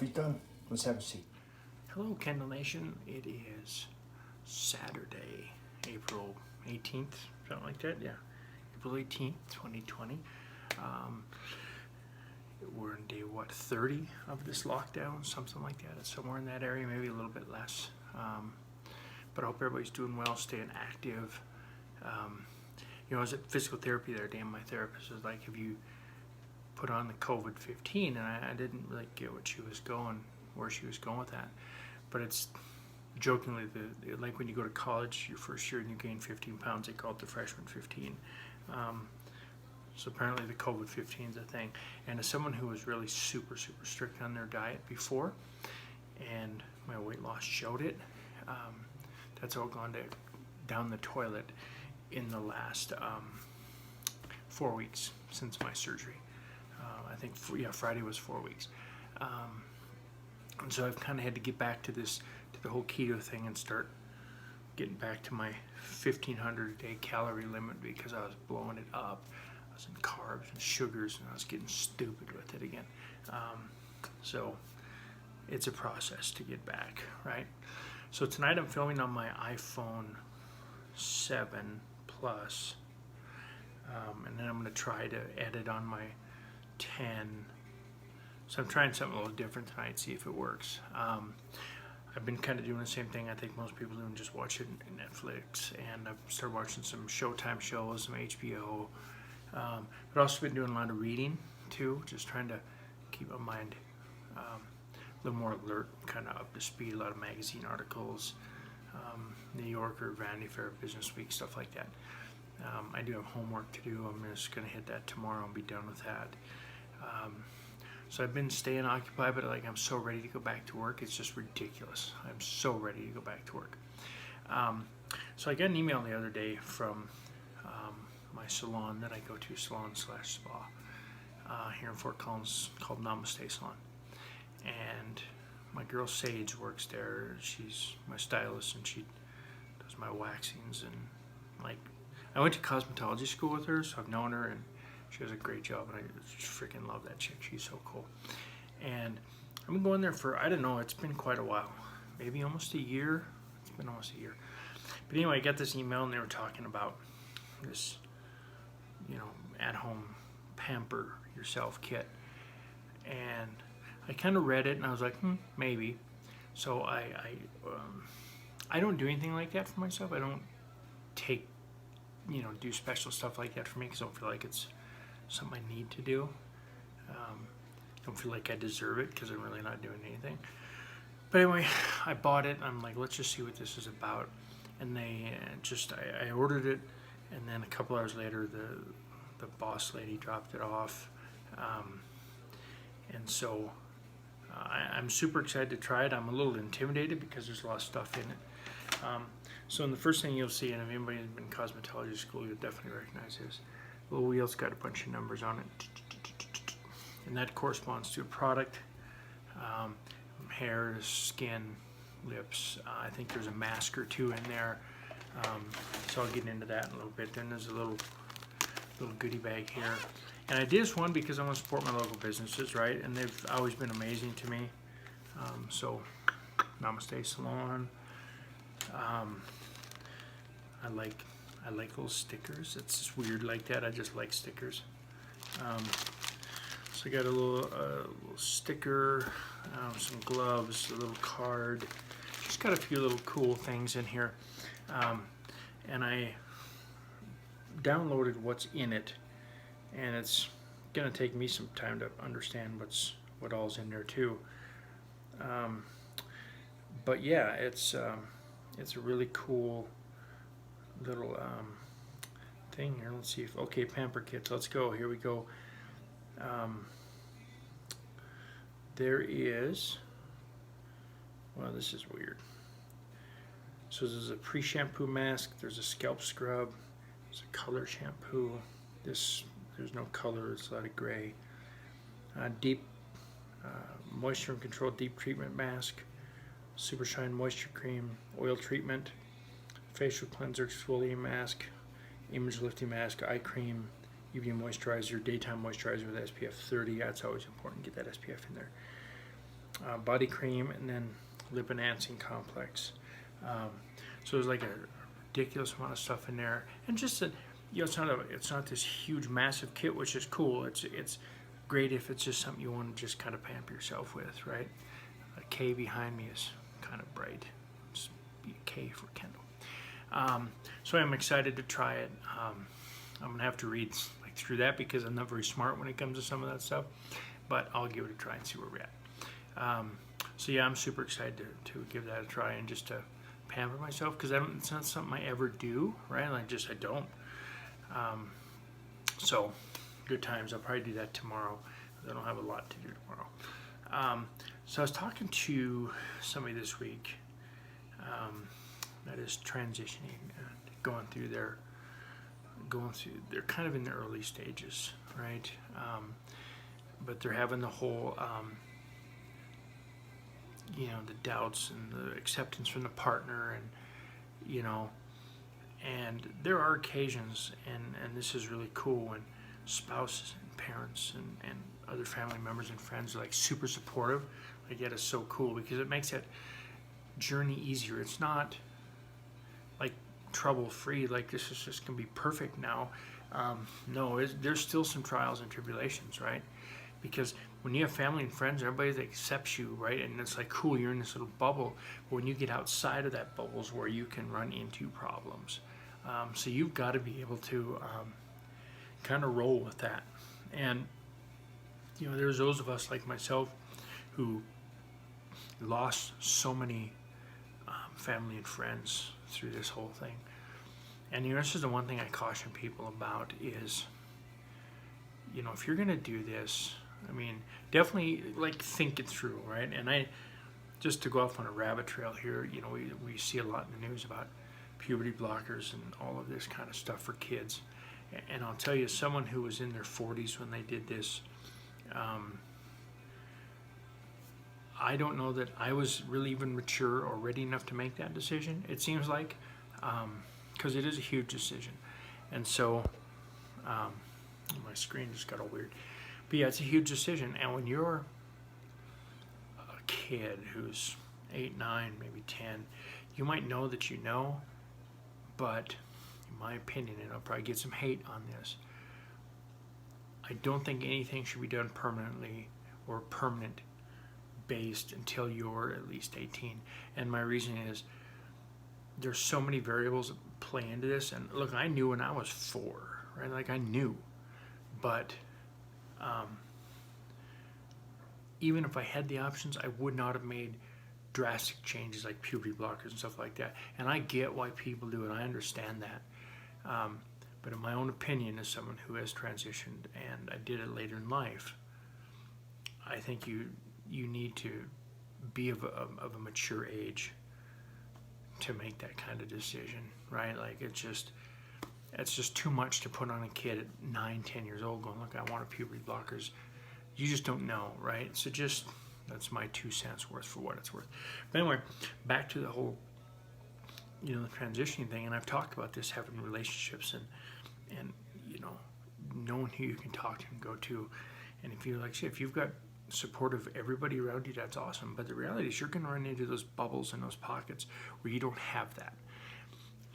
coffee's done. Let's have a seat. Hello, Kendall Nation. It is Saturday, April 18th, something like that. Yeah, April 18th, 2020. We're in day, 30 of this lockdown, something like that. It's somewhere in that area, maybe a little bit less. But I hope everybody's doing well, staying active. I was at physical therapy there, Dan. My therapist was like, have you put on the COVID-15? And I didn't really get where she was going with that. But it's jokingly, like when you go to college your first year and you gain 15 pounds, they call it the freshman 15. So apparently the COVID-15 is a thing. And as someone who was really super, super strict on their diet before, and my weight loss showed it, that's all gone down the toilet in the last 4 weeks since my surgery. I think, Friday was 4 weeks. And so I've kind of had to get back to the whole keto thing and start getting back to my 1,500 a day calorie limit because I was blowing it up. I was in carbs and sugars and I was getting stupid with it again. So it's a process to get back, right? So tonight I'm filming on my iPhone 7 Plus, and then I'm going to try to edit on my 10. So I'm trying something a little different tonight, see if it works. I've been kind of doing the same thing I think most people do, and just watching Netflix, and I've started watching some Showtime shows, some HBO. But also been doing a lot of reading too, just trying to keep my mind a little more alert, kind of up to speed. A lot of magazine articles, New Yorker, Vanity Fair, Business Week, stuff like that. I do have homework to do. I'm just going to hit that tomorrow and be done with that. So I've been staying occupied, but I'm so ready to go back to work. It's just ridiculous. I'm so ready to go back to work. So I got an email the other day from my salon that I go to, salon/spa, here in Fort Collins, called Namaste Salon. And my girl Sage works there. She's my stylist, and she does my waxings. And I went to cosmetology school with her, so I've known her, and she does a great job, and I freaking love that chick. She's so cool. And I've been going there for, I don't know, it's been quite a while. Maybe almost a year. It's been almost a year. But anyway, I got this email, and they were talking about this, at-home pamper yourself kit. And I kind of read it, and I was like, maybe. So I don't do anything like that for myself. I don't take, do special stuff like that for me, because I don't feel like it's something I need to do. Don't feel like I deserve it because I'm really not doing anything. But anyway, I bought it. I'm like, let's just see what this is about. And I ordered it, and then a couple hours later, the boss lady dropped it off. And so I'm super excited to try it. I'm a little intimidated because there's a lot of stuff in it. So in the first thing you'll see, and if anybody has been in cosmetology school, you'll definitely recognize this. The little wheel's got a bunch of numbers on it. And that corresponds to a product. Hair, skin, lips. I think there's a mask or two in there. So I'll get into that in a little bit. Then there's a little goodie bag here. And I did this one because I want to support my local businesses, right? And they've always been amazing to me. So Namaste Salon. I like little stickers. It's just weird like that. I just like stickers. So I got a little sticker, some gloves, a little card. Just got a few little cool things in here. And I downloaded what's in it, and it's gonna take me some time to understand what all's in there too. But yeah, it's a really cool little thing here. Let's see okay, pamper kits. Let's go. Here we go. There is, well, this is weird. So there's a pre-shampoo mask. There's a scalp scrub. There's a color shampoo. There's no color. It's a lot of gray. Deep moisture and control deep treatment mask. Super Shine moisture cream. Oil treatment. Facial cleanser exfoliating mask. Image lifting mask. Eye cream. Evening moisturizer. Daytime moisturizer with SPF 30. That's always important. Get that SPF in there. body cream, and then lip enhancing complex. Um, so there's like a ridiculous amount of stuff in there, and just that, it's not this huge massive kit, which is cool. It's great if it's just something you want to just kind of pamper yourself with, right? A K behind me is kind of bright. Just be a K for Kendall. So I'm excited to try it. I'm gonna have to read like through that because I'm not very smart when it comes to some of that stuff, but I'll give it a try and see where we're at. So yeah, I'm super excited to give that a try and just to pamper myself, because it's not something I ever do, right? I don't. So good times. I'll probably do that tomorrow. I don't have a lot to do tomorrow. So I was talking to somebody this week that is transitioning and they're kind of in the early stages, right? But they're having the whole the doubts and the acceptance from the partner, and there are occasions, and this is really cool, when spouses and parents and other family members and friends are like super supportive. Like, that is so cool, because it makes that journey easier. It's not like trouble free, like this is just gonna be perfect now. No, there's still some trials and tribulations, right? Because when you have family and friends, everybody that accepts you, right? And it's like, cool, you're in this little bubble. But when you get outside of that bubble is where you can run into problems. So you've got to be able to kind of roll with that. And, there's those of us like myself who lost so many family and friends through this whole thing. And, this is the one thing I caution people about is, if you're going to do this, definitely think it through, right? And just to go off on a rabbit trail here, we see a lot in the news about puberty blockers and all of this kind of stuff for kids. And I'll tell you, someone who was in their 40s when they did this, I don't know that I was really even mature or ready enough to make that decision, it seems like, because it is a huge decision. And so, my screen just got all weird. But yeah, it's a huge decision. And when you're a kid who's 8, 9, maybe 10, you might know that but in my opinion, and I'll probably get some hate on this, I don't think anything should be done permanently or permanent based until you're at least 18. And my reason is there's so many variables that play into this. And look, I knew when I was 4, right? Like, I knew. But even if I had the options, I would not have made drastic changes like puberty blockers and stuff like that. And I get why people do it. I understand that. But in my own opinion, as someone who has transitioned and I did it later in life, I think you need to be of a mature age to make that kind of decision, right? Like, it's just too much to put on a kid at 9, 10 years old going, look, I want a puberty blockers. You just don't know, right? So that's my 2 cents worth for what it's worth. But anyway, back to the whole, the transitioning thing. And I've talked about this, having relationships and knowing who you can talk to and go to. And if you've got support of everybody around you, that's awesome. But the reality is you're going to run into those bubbles and those pockets where you don't have that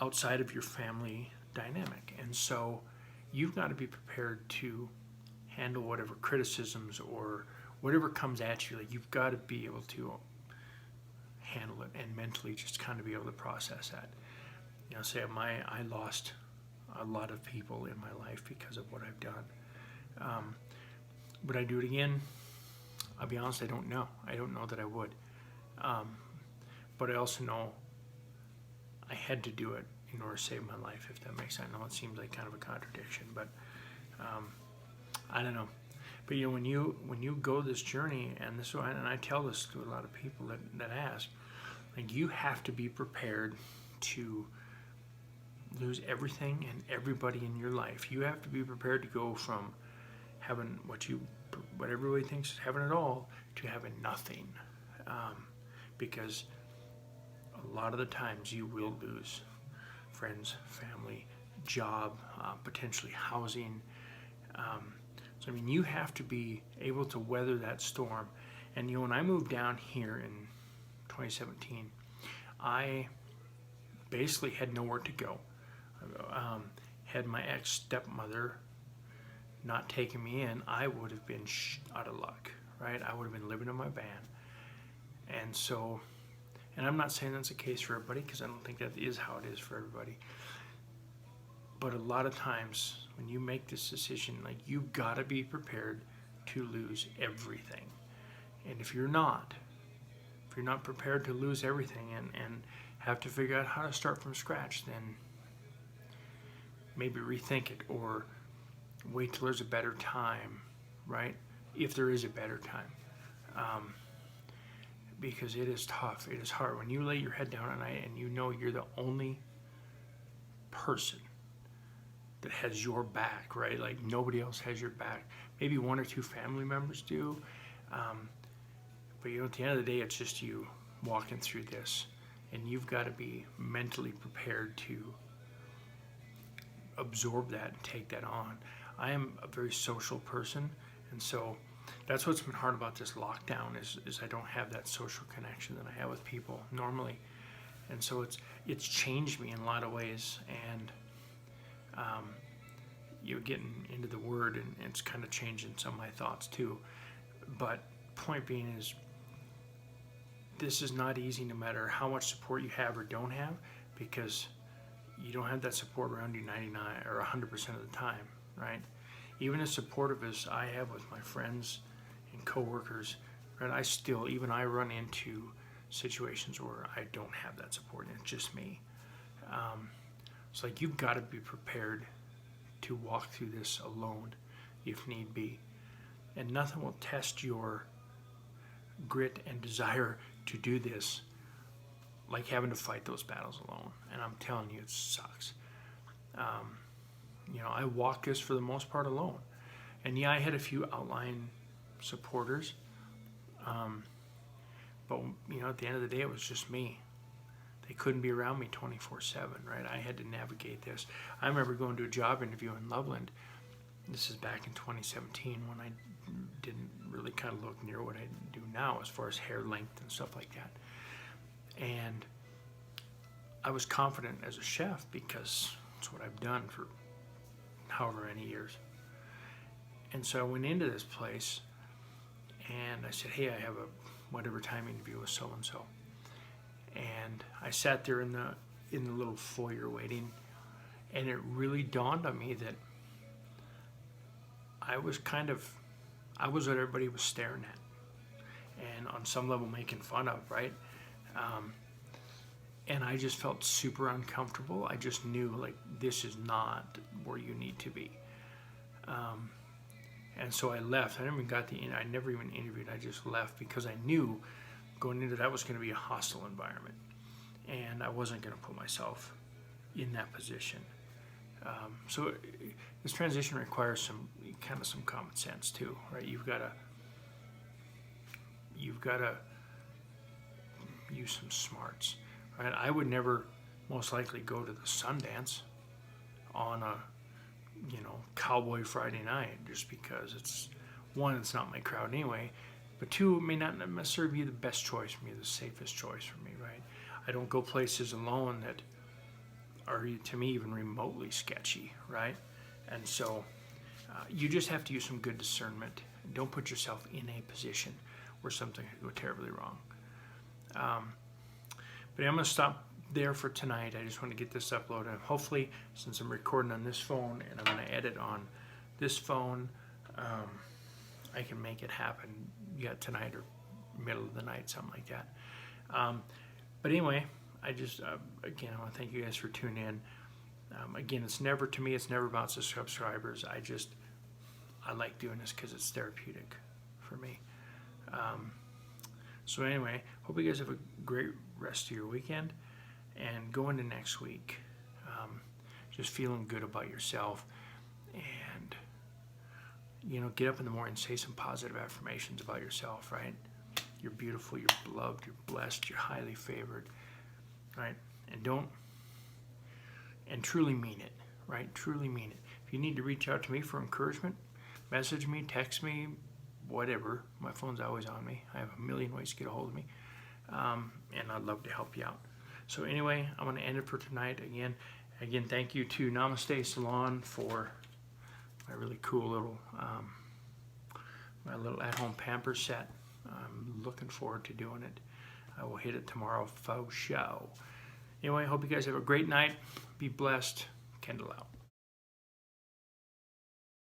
outside of your family dynamic. And so you've got to be prepared to handle whatever criticisms or whatever comes at you. Like, you've got to be able to handle it and mentally just kind of be able to process that. I lost a lot of people in my life because of what I've done. Would I do it again? I'll be honest, I don't know. I don't know that I would. But I also know I had to do it in order to save my life, if that makes sense. I know it seems like kind of a contradiction, but I don't know. But when you go this journey, and I tell this to a lot of people that ask, like, you have to be prepared to lose everything and everybody in your life. You have to be prepared to go from having what everybody thinks is having it all to having nothing, because a lot of the times you will lose friends, family, job, potentially housing. So you have to be able to weather that storm And when I moved down here in 2017, I basically had nowhere to go. Had my ex-stepmother not taken me in, I would have been out of luck, right? I would have been living in my van. And so, and I'm not saying that's the case for everybody, because I don't think that is how it is for everybody. But a lot of times when you make this decision, like, you've got to be prepared to lose everything. And if you're not prepared to lose everything and have to figure out how to start from scratch, then maybe rethink it, or wait till there's a better time, right? If there is a better time. Because it is tough, it is hard. When you lay your head down at night and you know you're the only person that has your back, right? Like, nobody else has your back. Maybe one or two family members do. But at the end of the day, it's just you walking through this. And you've got to be mentally prepared to absorb that and take that on. I am a very social person, and so that's what's been hard about this lockdown is I don't have that social connection that I have with people normally. And so it's changed me in a lot of ways, and you're getting into the word, and it's kind of changing some of my thoughts too. But point being is, this is not easy no matter how much support you have or don't have, because you don't have that support around you 99 or 100% of the time, right? Even as supportive as I have with my friends and coworkers, right, I run into situations where I don't have that support, and it's just me. It's like, you've got to be prepared to walk through this alone if need be. And nothing will test your grit and desire to do this like having to fight those battles alone. And I'm telling you, it sucks. I walked this for the most part alone. And yeah, I had a few outlying supporters. But at the end of the day, it was just me. They couldn't be around me 24/7, right? I had to navigate this. I remember going to a job interview in Loveland. This is back in 2017, when I didn't really kind of look near what I do now as far as hair length and stuff like that. And I was confident as a chef because it's what I've done for however many years. And so I went into this place and I said, hey, I have a whatever time interview with so-and-so. And I sat there in the little foyer waiting, and it really dawned on me that I was what everybody was staring at, and on some level making fun of, right? And I just felt super uncomfortable. I just knew, like, this is not where you need to be. And so I left. I never even interviewed. I just left because I knew going into that was going to be a hostile environment, and I wasn't going to put myself in that position. So this transition requires some common sense too, right? You've got to use some smarts, right? I would never most likely go to the Sundance on a Cowboy Friday night, just because it's not my crowd anyway, but two, it may not necessarily be the best choice for me, the safest choice for me, right? I don't go places alone that are, to me, even remotely sketchy, right? And so you just have to use some good discernment. Don't put yourself in a position where something could go terribly wrong. But I'm going to stop there for tonight. I just want to get this uploaded. And hopefully, since I'm recording on this phone and I'm going to edit on this phone, I can make it happen tonight or middle of the night, something like that. But anyway, again, I want to thank you guys for tuning in. Again, it's never about the subscribers. I like doing this because it's therapeutic for me. So anyway, hope you guys have a great rest of your weekend, and go into next week just feeling good about yourself, and get up in the morning and say some positive affirmations about yourself, right? You're beautiful, you're beloved, you're blessed, you're highly favored, right? And truly mean it, right? Truly mean it. If you need to reach out to me for encouragement, message me, text me, whatever. My phone's always on me. I have a million ways to get a hold of me. And I'd love to help you out. So anyway, I'm going to end it for tonight. Again, thank you to Namaste Salon for my really cool little, my little at-home pamper set. I'm looking forward to doing it. I will hit it tomorrow, faux show. Anyway, I hope you guys have a great night. Be blessed. Kendall out.